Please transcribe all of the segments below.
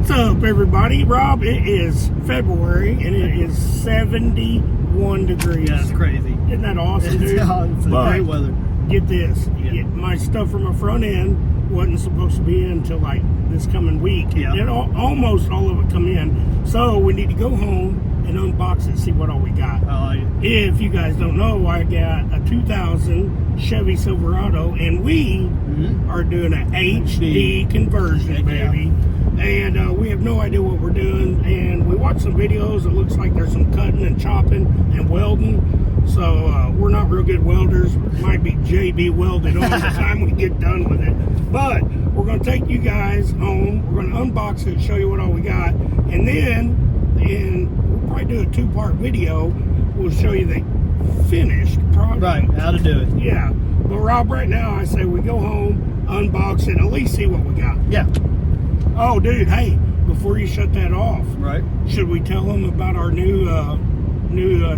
What's up, everybody? Rob, it is February and it is 71 degrees. Yeah, it's crazy. Isn't that awesome, dude? It's great weather. Get this. My stuff from my front end wasn't supposed to be in until like this coming week. Yeah. And almost all of it come in. So we need to go home and unbox it, see what all we got. If you guys don't know, I got a 2000 Chevy Silverado, and we are doing an HD conversion, baby. And we have no idea what we're doing. And we watched some videos. It looks like there's some cutting and chopping and welding. So we're not real good welders. Might be JB welded on the time we get done with it. But we're going to take you guys home. We're going to unbox it, show you what all we got. And then we'll probably do a two-part video. We'll show you the finished product. Right, how to do it. Yeah. But Rob, right now, I say we go home, unbox it, at least see what we got. Yeah. Oh, dude, hey, before you shut that off, Right. should we tell them about our new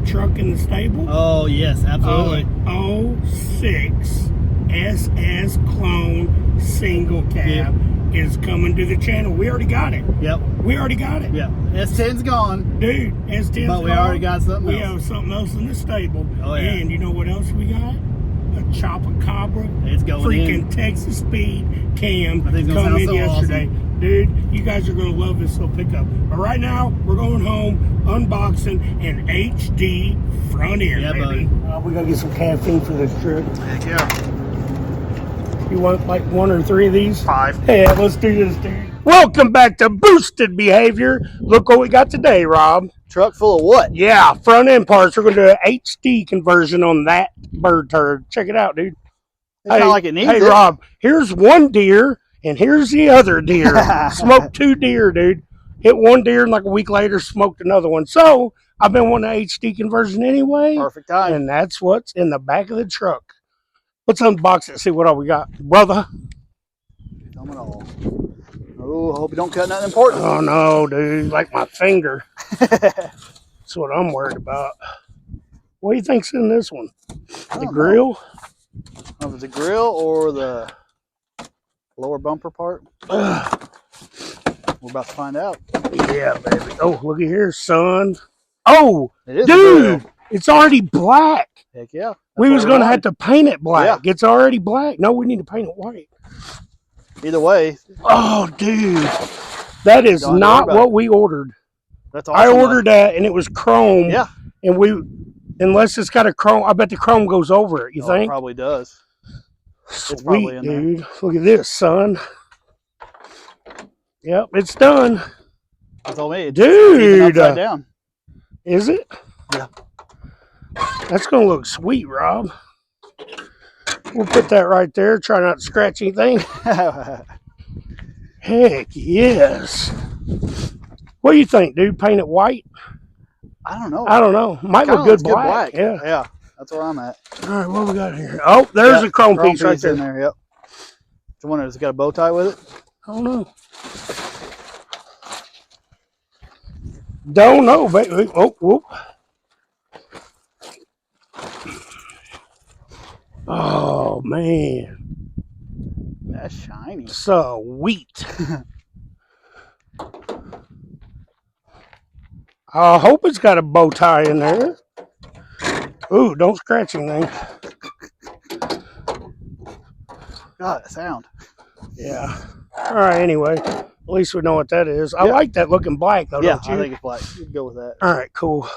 truck in the stable? Oh, yes, absolutely. 06 SS Clone single cab is coming to the channel. We already got it. Yep. We already got it. Yeah. S10's gone. Dude, S10's But we gone. already got something We else. have something else in the stable. Oh, yeah. And you know what else we got? A Chopacabra. It's going freaking in. Texas Speed cam I think it's gonna come sound in so yesterday. awesome. Dude, you guys are going to love this little pickup. But right now, we're going home, unboxing an HD front end, Yeah, baby. buddy. We're going to get some caffeine for this trip. Heck yeah. You want like 1 or 3 of these? 5. Yeah, let's do this, dude. Welcome back to Boosted Behavior. Look what we got today, Rob. Truck full of what? Yeah, front end parts. We're going to do an HD conversion on that bird turd. Check it out, dude. It's not like it needs Hey, it. Rob, here's one deer, and here's the other deer. Smoked 2 deer, dude. Hit 1 deer, and like a week later, smoked another one. So, I've been wanting an HD conversion anyway. Perfect time. And that's what's in the back of the truck. Let's unbox it and see what all we got. Brother. Come on all. Oh, hope you don't cut nothing important. Oh, no, dude. Like my finger. That's what I'm worried about. What do you think's in this one? The grill? I don't know if it's the grill or the lower bumper part. We're about to find out. Yeah, baby. Oh, look at here, son. Oh, It is dude, it's already black. Heck yeah. We was going to have to paint it black. Yeah. It's already black. No, we need to paint it white. Either way. Oh, dude. That is not what we ordered. That's awesome. I ordered that, and it was chrome. Yeah. And unless it's got a chrome, I bet the chrome goes over it. You think? It probably does. Sweet, probably in dude. There. Look at this, son. Yep, it's done. That's all me. Dude. Upside down. Is it? Yeah. That's going to look sweet, Rob. We'll put that right there. Try not to scratch anything. Heck yes. What do you think, dude? Paint it white? I don't know. I don't know. Might look good black. Yeah. Yeah. That's where I'm at. All right, what we got here? Oh, there's a chrome piece right there. In there. Yep. I wonder, has it got a bow tie with it? I don't know. Don't know, baby. Oh, whoop. Oh, man. That's shiny. Sweet. I hope it's got a bow tie in there. Ooh, don't scratch anything. God, that sound. Yeah. All right, anyway. At least we know what that is. I like that looking black, though, Yeah, don't you? I think it's black. You can go with that. All right, cool.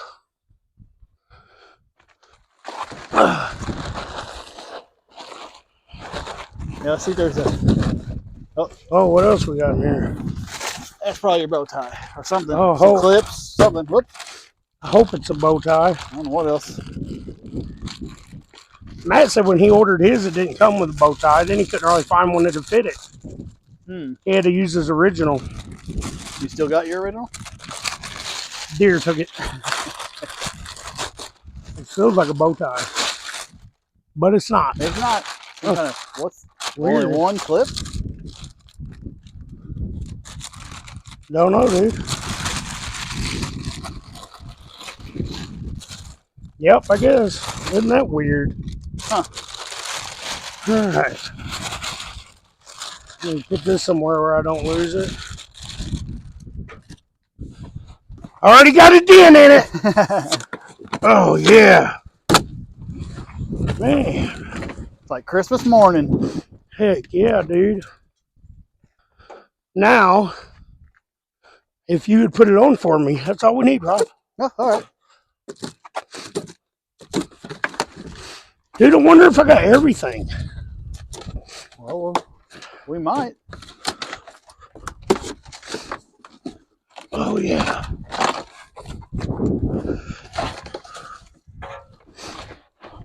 Yeah, I see there's a... Oh, what else we got in here? That's probably your bow tie or something. Oh, some clips, something. Whoop. I hope it's a bow tie. I don't know what else. Matt said when he ordered his, it didn't come with a bow tie. Then he couldn't really find one that would fit it. He had to use his original. You still got your original? Deer took it. It feels like a bow tie, but it's not. It's not. What's Weird. only one clip? Don't know, dude. Yep, I guess. Isn't that weird? Huh. All right. Let me put this somewhere where I don't lose it. Already got a dent in it. Oh, yeah. Man. It's like Christmas morning. Heck yeah, dude. Now, if you would put it on for me, that's all we need, Rob. Oh, all right. Dude, I wonder if I got everything. Well, we might. Oh, yeah.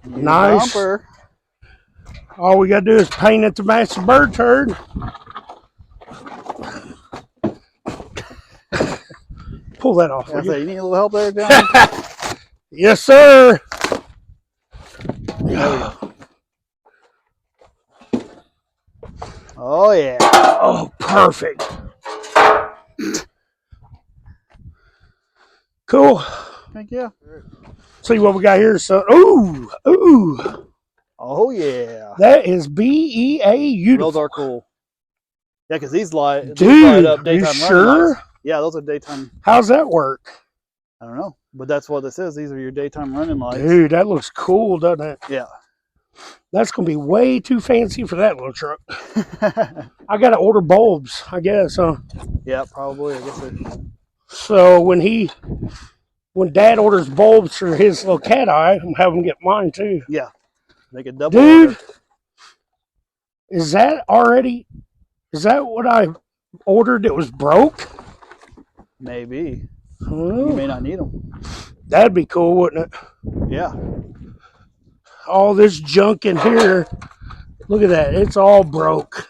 New Nice. Bumper. All we got to do is paint it to match the bird turd. Pull that off. Yeah, You? you need a little help there, John? Yes, sir. There we go. Oh, yeah. Oh, perfect. Cool. Thank you. See what we got here. So, ooh. Oh, yeah. That is BEA beautiful. Those are cool. Yeah, because these light up Dude, daytime you running sure? lights. Yeah, those are daytime. How's that work? I don't know, but that's what this is. These are your daytime running lights. Dude, that looks cool, doesn't it? Yeah. That's going to be way too fancy for that little truck. I got to order bulbs, I guess, huh? Yeah, probably. I guess it. So when Dad orders bulbs for his little cat eye, I'm having him get mine too. Yeah. Make a double Dude, order. is that what I ordered that was broke? Maybe. Oh, You may not need them. that'd be cool, wouldn't it? Yeah. All this junk in here. Look at that. It's all broke.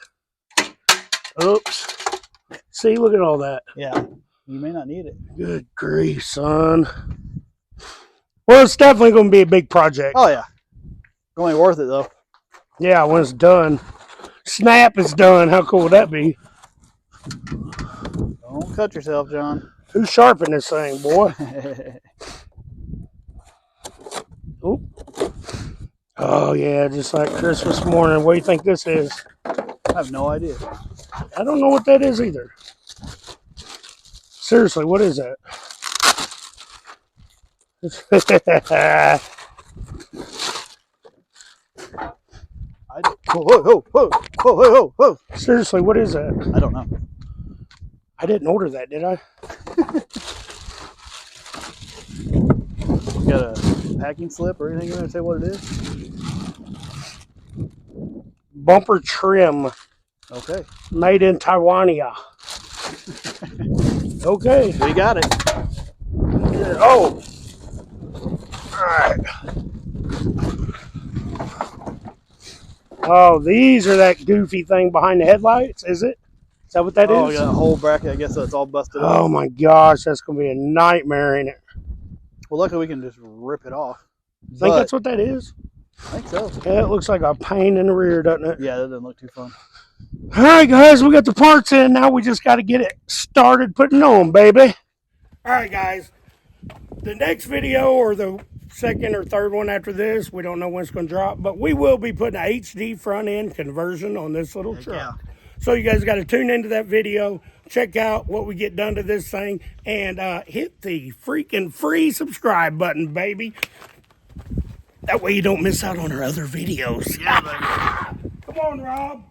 Oops. See, look at all that. Yeah. You may not need it. Good grief, son. Well, it's definitely going to be a big project. Oh, yeah. Only worth it, though. Yeah, when it's done. Snap is done. How cool would that be? Don't cut yourself, John. Who's sharpening this thing, boy? Oop. Oh, yeah, just like Christmas morning. What do you think this is? I have no idea. I don't know what that is either. Seriously, what is that? Whoa. Seriously, what is that? I don't know. I didn't order that, did I? Got a packing slip or anything you want to say what it is? Bumper trim. Okay. Made in Taiwania. Okay. We got it. Oh. All right. Oh, these are that goofy thing behind the headlights, is it? Is that what that is? Oh, got a whole bracket. I guess it's all busted up. Oh my gosh, that's going to be a nightmare, ain't it? Well, luckily we can just rip it off. Think that's what that is? I think so. Yeah, it looks like a pain in the rear, doesn't it? Yeah, that doesn't look too fun. All right, guys, we got the parts in. Now we just got to get it started putting on, baby. All right, guys. The next video or the second or third one after this, we don't know when it's going to drop, but we will be putting an HD front end conversion on this little truck. Yeah. So you guys got to tune into that video, check out what we get done to this thing, and hit the freaking free subscribe button, baby. That way you don't miss out on our other videos. Yeah, baby. Come on, Rob.